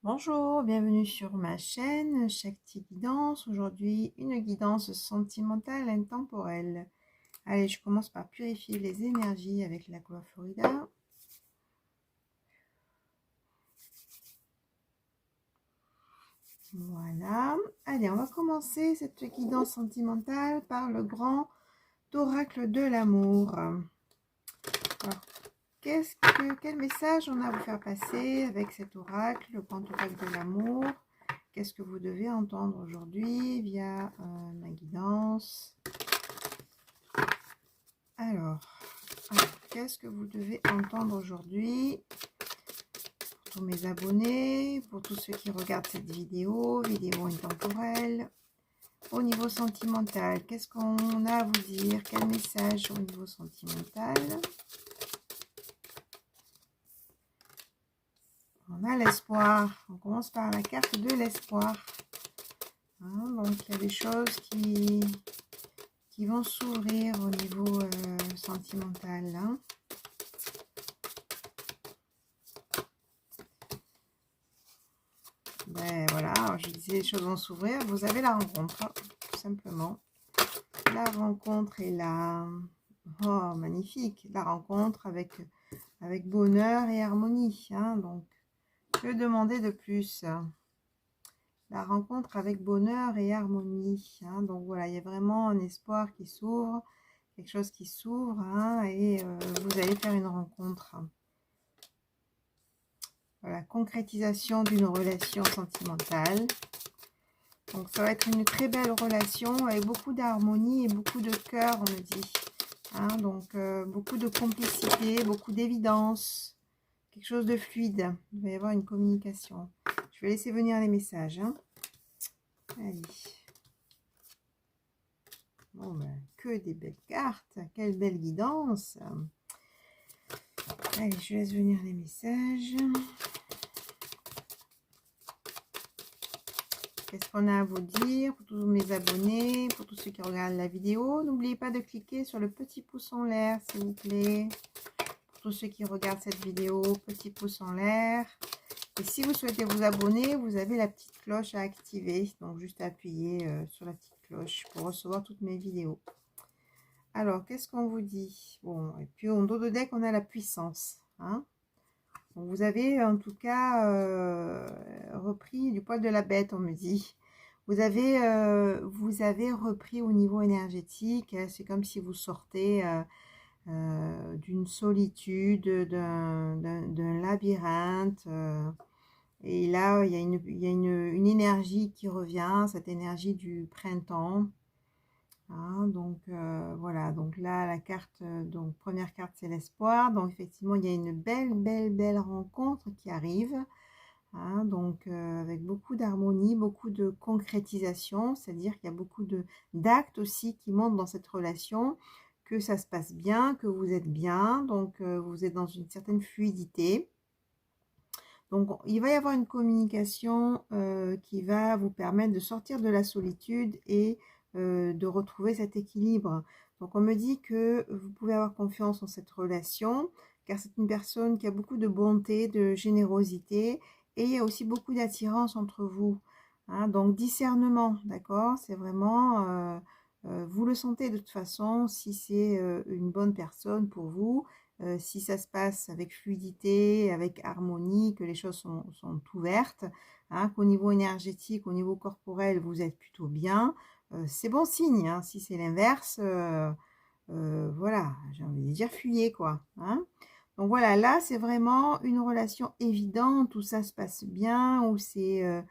Bonjour, bienvenue sur ma chaîne Shakti Guidance. Aujourd'hui, une guidance sentimentale intemporelle. Allez, je commence par purifier les énergies avec l'Aqua Florida. Voilà. Allez, on va commencer cette guidance sentimentale par le grand oracle de l'amour. Alors, quel message on a à vous faire passer avec cet oracle, le grand oracle de l'amour? Qu'est-ce que vous devez entendre aujourd'hui via ma guidance? Alors, qu'est-ce que vous devez entendre aujourd'hui pour tous mes abonnés, pour tous ceux qui regardent cette vidéo intemporelle? Au niveau sentimental, qu'est-ce qu'on a à vous dire? Quel message au niveau sentimental? On a l'espoir. On commence par la carte de l'espoir. Donc, il y a des choses qui vont s'ouvrir au niveau sentimental. Ben voilà, je disais les choses vont s'ouvrir. Vous avez la rencontre, tout simplement. La rencontre est là. Oh, magnifique. La rencontre avec bonheur et harmonie. Donc, que demander de plus? La rencontre avec bonheur et harmonie. Donc voilà, il y a vraiment un espoir qui s'ouvre, quelque chose qui s'ouvre, et vous allez faire une rencontre. Voilà, concrétisation d'une relation sentimentale. Donc ça va être une très belle relation avec beaucoup d'harmonie et beaucoup de cœur, on me dit. Donc beaucoup de complicité, beaucoup d'évidence, quelque chose de fluide. Il va y avoir une communication. Je vais laisser venir les messages. Allez. Bon, ben, que des belles cartes. Quelle belle guidance. Allez, je laisse venir les messages. Qu'est-ce qu'on a à vous dire pour tous mes abonnés, pour tous ceux qui regardent la vidéo? N'oubliez pas de cliquer sur le petit pouce en l'air, s'il vous plaît. Pour tous ceux qui regardent cette vidéo, petit pouce en l'air. Et si vous souhaitez vous abonner, vous avez la petite cloche à activer. Donc, juste appuyer sur la petite cloche pour recevoir toutes mes vidéos. Alors, qu'est-ce qu'on vous dit? Bon, et puis en dos de deck, on a la puissance. Donc, vous avez en tout cas repris du poil de la bête, on me dit. Vous avez repris au niveau énergétique. C'est comme si vous sortez d'une solitude, d'un labyrinthe. Et là, il y a une énergie qui revient, cette énergie du printemps. Donc voilà, donc là la carte, donc première carte c'est l'espoir, donc effectivement il y a une belle rencontre qui arrive, donc avec beaucoup d'harmonie, beaucoup de concrétisation, c'est-à-dire qu'il y a beaucoup d'actes aussi qui montrent dans cette relation, que ça se passe bien, que vous êtes bien, donc vous êtes dans une certaine fluidité. Donc il va y avoir une communication qui va vous permettre de sortir de la solitude et de retrouver cet équilibre. Donc on me dit que vous pouvez avoir confiance en cette relation, car c'est une personne qui a beaucoup de bonté, de générosité, et il y a aussi beaucoup d'attirance entre vous. Donc discernement, d'accord? C'est vraiment, vous le sentez de toute façon, si c'est une bonne personne pour vous, si ça se passe avec fluidité, avec harmonie, que les choses sont ouvertes, qu'au niveau énergétique, au niveau corporel, vous êtes plutôt bien, c'est bon signe. Si c'est l'inverse, voilà, j'ai envie de dire fuyez, quoi. Donc voilà, là, c'est vraiment une relation évidente, où ça se passe bien, où c'est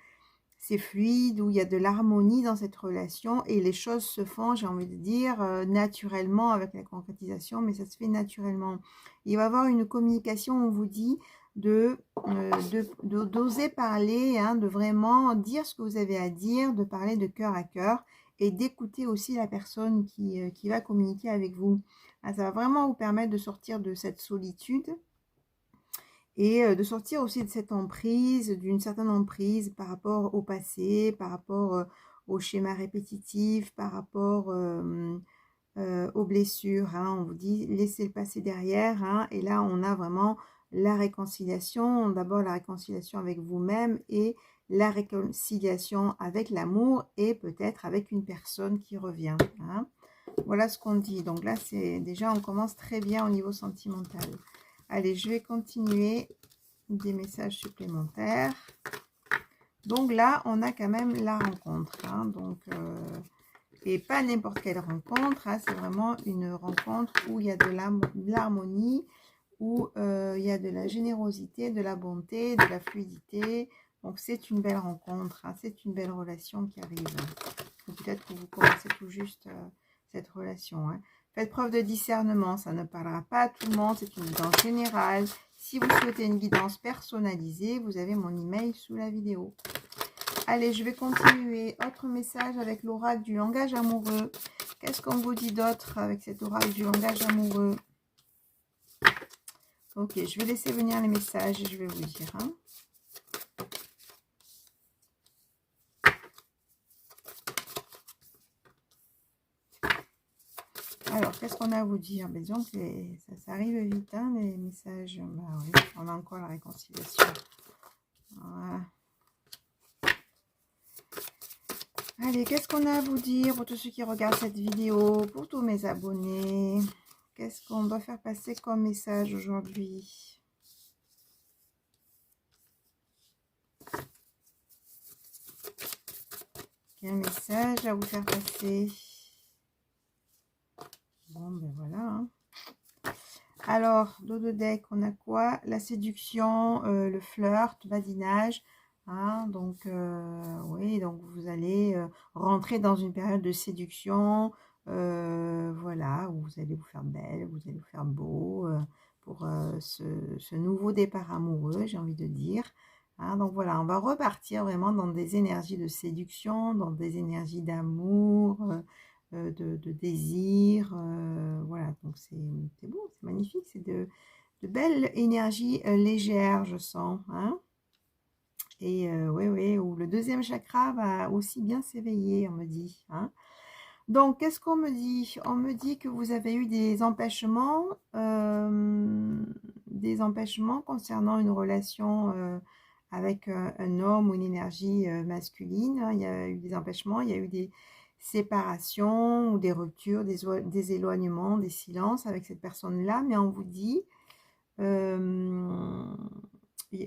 fluide, où il y a de l'harmonie dans cette relation et les choses se font, j'ai envie de dire, naturellement avec la concrétisation, mais ça se fait naturellement. Il va y avoir une communication, on vous dit, d'oser parler, de vraiment dire ce que vous avez à dire, de parler de cœur à cœur et d'écouter aussi la personne qui va communiquer avec vous. Ça va vraiment vous permettre de sortir de cette solitude et de sortir aussi de cette emprise, d'une certaine emprise par rapport au passé, par rapport au schéma répétitif, par rapport aux blessures. On vous dit laissez le passé derrière, et là on a vraiment la réconciliation, d'abord la réconciliation avec vous-même et la réconciliation avec l'amour et peut-être avec une personne qui revient. Hein. Voilà ce qu'on dit. Donc là, c'est déjà, on commence très bien au niveau sentimental. Allez, je vais continuer des messages supplémentaires. Donc là, on a quand même la rencontre. Hein. Donc, et pas n'importe quelle rencontre. Hein. C'est vraiment une rencontre où il y a de l'harmonie, où il y a de la générosité, de la bonté, de la fluidité. Donc, c'est une belle rencontre. Hein. C'est une belle relation qui arrive. Peut-être que vous commencez tout juste cette relation. Hein. Faites preuve de discernement. Ça ne parlera pas à tout le monde. C'est une guidance générale. Si vous souhaitez une guidance personnalisée, vous avez mon email sous la vidéo. Allez, je vais continuer. Autre message avec l'oracle du langage amoureux. Qu'est-ce qu'on vous dit d'autre avec cet oracle du langage amoureux? Ok, je vais laisser venir les messages et je vais vous dire. Hein. Alors, qu'est-ce qu'on a à vous dire? Ben, disons que ça arrive vite, hein, les messages. Bah, oui, on a encore la réconciliation. Voilà. Allez, qu'est-ce qu'on a à vous dire pour tous ceux qui regardent cette vidéo, pour tous mes abonnés? Qu'est-ce qu'on doit faire passer comme message aujourd'hui? Quel message à vous faire passer? Bon, ben voilà. Hein. Alors, dos de deck, on a quoi? La séduction, le flirt, badinage. Hein, donc, oui, donc vous allez rentrer dans une période de séduction. Voilà, où vous allez vous faire belle, vous allez vous faire beau pour ce nouveau départ amoureux, j'ai envie de dire. Hein, donc voilà, on va repartir vraiment dans des énergies de séduction, dans des énergies d'amour, de désir. Voilà, donc c'est beau, c'est magnifique, c'est de belles énergies légères, je sens. Hein. Et oui, oui, où le deuxième chakra va aussi bien s'éveiller, on me dit. Hein. Donc, qu'est-ce qu'on me dit? On me dit que vous avez eu des empêchements concernant une relation avec un homme ou une énergie masculine. Hein. Il y a eu des empêchements, il y a eu des séparations ou des ruptures, des éloignements, des silences avec cette personne-là. Mais on vous dit...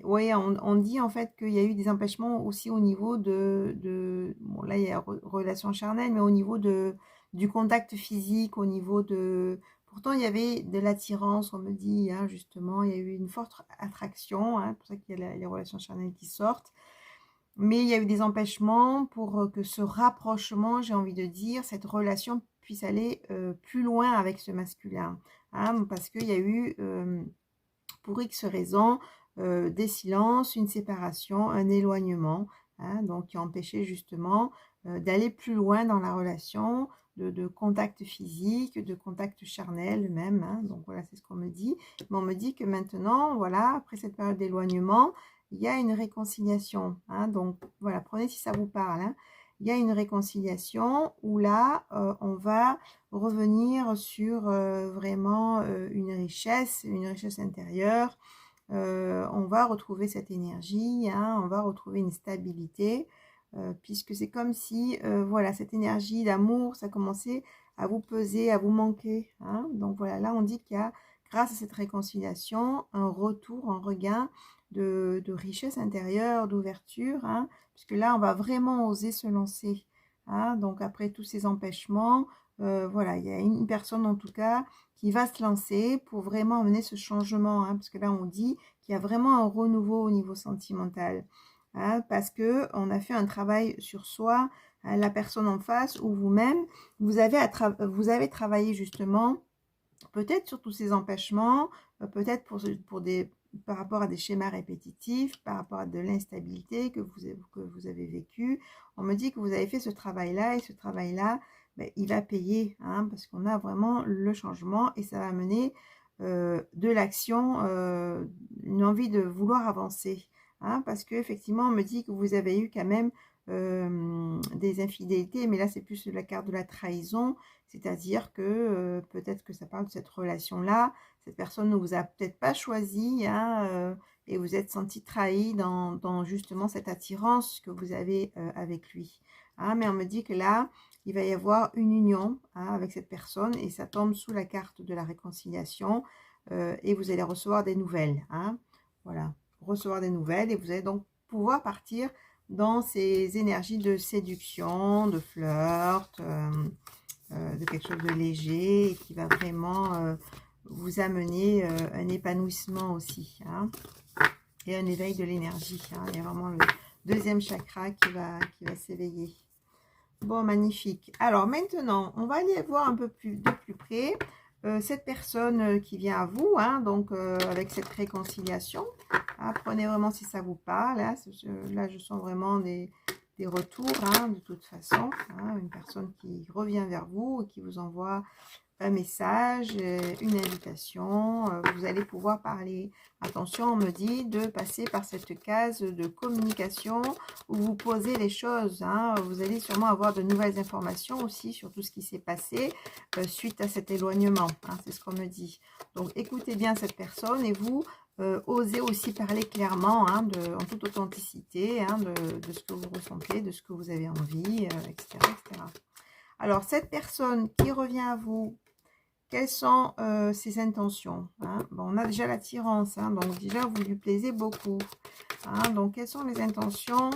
oui, on dit en fait qu'il y a eu des empêchements aussi au niveau bon là il y a relation charnelle, mais au niveau du contact physique, au niveau pourtant il y avait de l'attirance, on me dit, hein, justement, il y a eu une forte attraction, hein, c'est pour ça qu'il y a les relations charnelles qui sortent, mais il y a eu des empêchements pour que ce rapprochement, j'ai envie de dire, cette relation puisse aller plus loin avec ce masculin, hein, parce qu'il y a eu... pour X raisons, des silences, une séparation, un éloignement, hein, donc qui empêchait justement d'aller plus loin dans la relation, de contact physique, de contact charnel même. Hein, donc voilà, c'est ce qu'on me dit. Mais on me dit que maintenant, voilà, après cette période d'éloignement, il y a une réconciliation. Hein, donc voilà, prenez si ça vous parle. Hein. Il y a une réconciliation où là, on va revenir sur vraiment une richesse intérieure. On va retrouver cette énergie, hein, on va retrouver une stabilité, puisque c'est comme si, voilà, cette énergie d'amour, ça commençait à vous peser, à vous manquer. Hein. Donc voilà, là on dit qu'il y a, grâce à cette réconciliation, un retour, un regain de richesse intérieure, d'ouverture, hein, puisque là on va vraiment oser se lancer. Hein. Donc après tous ces empêchements, voilà, il y a une personne en tout cas qui va se lancer pour vraiment amener ce changement, hein, parce que là on dit qu'il y a vraiment un renouveau au niveau sentimental, hein, parce que on a fait un travail sur soi, hein, la personne en face ou vous-même, vous avez travaillé justement peut-être sur tous ces empêchements, peut-être par rapport à des schémas répétitifs, par rapport à de l'instabilité que vous avez vécu. On me dit que vous avez fait ce travail-là, et ce travail-là, ben, il va payer, hein, parce qu'on a vraiment le changement et ça va mener de l'action, une envie de vouloir avancer. Hein, parce qu'effectivement, on me dit que vous avez eu quand même des infidélités, mais là c'est plus la carte de la trahison, c'est-à-dire que peut-être que ça parle de cette relation-là, Cette personne ne vous a peut-être pas choisi, hein, et vous êtes senti trahi dans justement cette attirance que vous avez avec lui. Hein, mais on me dit que là, il va y avoir une union, hein, avec cette personne et ça tombe sous la carte de la réconciliation et vous allez recevoir des nouvelles. Hein, voilà, recevoir des nouvelles et vous allez donc pouvoir partir dans ces énergies de séduction, de flirt, de quelque chose de léger et qui va vraiment vous amener un épanouissement aussi, hein, et un éveil de l'énergie. Hein, il y a vraiment le deuxième chakra qui va s'éveiller. Bon, magnifique. Alors maintenant, on va aller voir un peu plus de plus près cette personne qui vient à vous, hein, donc avec cette réconciliation. Hein, prenez vraiment si ça vous parle. Hein, là, je sens vraiment des retours, hein, de toute façon. Hein, une personne qui revient vers vous et qui vous envoie un message, une invitation, vous allez pouvoir parler. Attention, on me dit de passer par cette case de communication où vous posez les choses. Hein. Vous allez sûrement avoir de nouvelles informations aussi sur tout ce qui s'est passé suite à cet éloignement. Hein, c'est ce qu'on me dit. Donc, écoutez bien cette personne et vous osez aussi parler clairement, hein, en toute authenticité, hein, de ce que vous ressentez, de ce que vous avez envie, etc., etc. Alors, cette personne qui revient à vous, quelles sont ses intentions, hein? Bon, on a déjà l'attirance, hein, donc déjà vous lui plaisez beaucoup. Hein, donc, quelles sont les intentions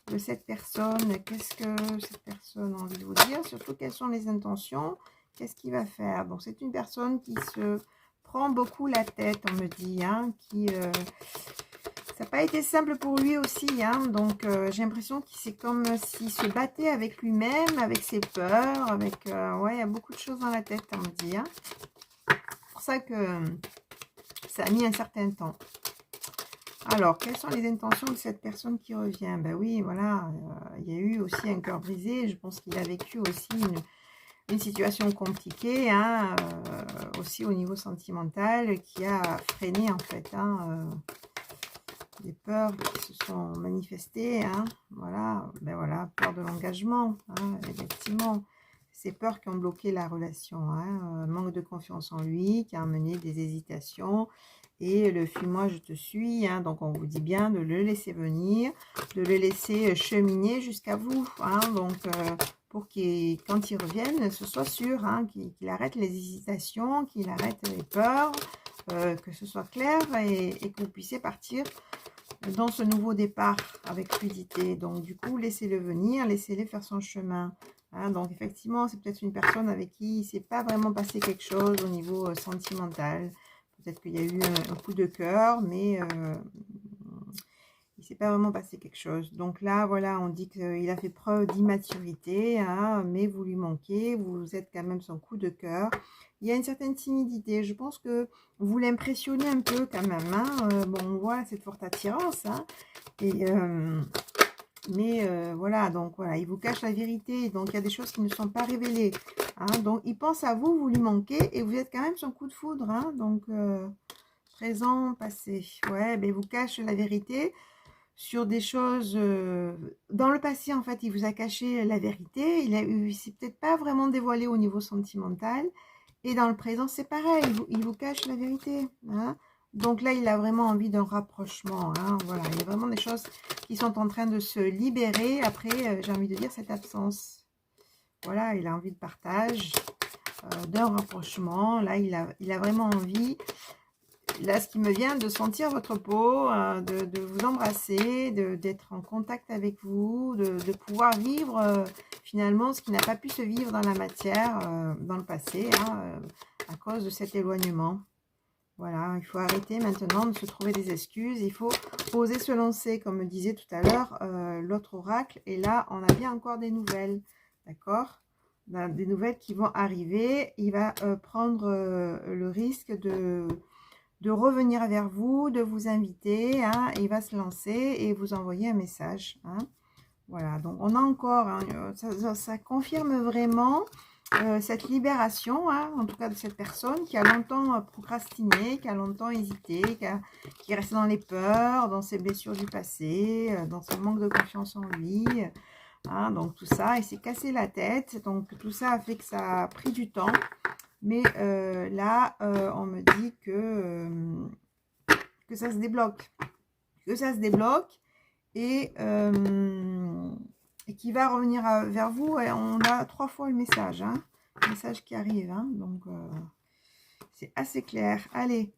de cette personne? Qu'est-ce que cette personne a envie de vous dire? Surtout, quelles sont les intentions? Qu'est-ce qu'il va faire? Donc, c'est une personne qui se prend beaucoup la tête, on me dit, hein, qui... ça n'a pas été simple pour lui aussi, hein, donc j'ai l'impression qu'il c'est comme s'il se battait avec lui-même, avec ses peurs, avec... ouais, il y a beaucoup de choses dans la tête, on me dit. Hein. C'est pour ça que ça a mis un certain temps. Alors, quelles sont les intentions de cette personne qui revient? Ben oui, voilà, il y a eu aussi un cœur brisé, je pense qu'il a vécu aussi une situation compliquée, hein, aussi au niveau sentimental, qui a freiné en fait, hein, des peurs qui se sont manifestées, hein, voilà, ben voilà, peur de l'engagement, hein, effectivement, ces peurs qui ont bloqué la relation, hein, manque de confiance en lui, qui a amené des hésitations, et le fuis-moi, je te suis, hein, donc on vous dit bien de le laisser venir, de le laisser cheminer jusqu'à vous, hein, donc pour qu'il, quand il revienne, ce soit sûr, hein, qu'il arrête les hésitations, qu'il arrête les peurs, que ce soit clair et que vous puissiez partir dans ce nouveau départ avec fluidité. Donc, du coup, laissez-le venir, laissez-le faire son chemin. Hein, donc, effectivement, c'est peut-être une personne avec qui il ne s'est pas vraiment passé quelque chose au niveau sentimental. Peut-être qu'il y a eu un coup de cœur, mais il ne s'est pas vraiment passé quelque chose. Donc là, voilà, on dit qu'il a fait preuve d'immaturité, hein, mais vous lui manquez, vous êtes quand même son coup de cœur. Il y a une certaine timidité. Je pense que vous l'impressionnez un peu quand même. Hein. Bon, on voit cette forte attirance. Hein, et, mais voilà, donc voilà, il vous cache la vérité. Donc il y a des choses qui ne sont pas révélées. Hein, donc il pense à vous, vous lui manquez et vous êtes quand même son coup de foudre. Hein, donc présent, passé. Ouais, ben il vous cache la vérité sur des choses dans le passé. En fait, il vous a caché la vérité, il s'est peut-être pas vraiment dévoilé au niveau sentimental, et dans le présent c'est pareil, il vous cache la vérité, hein. Donc là il a vraiment envie d'un rapprochement, hein. Voilà, il y a vraiment des choses qui sont en train de se libérer après, j'ai envie de dire, cette absence. Voilà, il a envie de partage, d'un rapprochement. Là il a vraiment envie. Là, ce qui me vient, de sentir votre peau, de vous embrasser, d'être en contact avec vous, de pouvoir vivre finalement ce qui n'a pas pu se vivre dans la matière dans le passé, hein, à cause de cet éloignement. Voilà, il faut arrêter maintenant de se trouver des excuses. Il faut oser se lancer, comme me disait tout à l'heure l'autre oracle. Et là, on a bien encore des nouvelles, d'accord? Des nouvelles qui vont arriver. Il va prendre le risque de revenir vers vous, de vous inviter, hein, il va se lancer et vous envoyer un message. Hein. Voilà, donc on a encore, hein, ça confirme vraiment cette libération, hein, en tout cas de cette personne qui a longtemps procrastiné, qui a longtemps hésité, qui est resté dans les peurs, dans ses blessures du passé, dans son manque de confiance en lui. Hein, donc tout ça, il s'est cassé la tête, donc tout ça a fait que ça a pris du temps. Mais là, on me dit que ça se débloque. Que ça se débloque et qui va revenir vers vous. Et on a 3 fois le message. Hein, le message qui arrive. Hein, donc, c'est assez clair. Allez,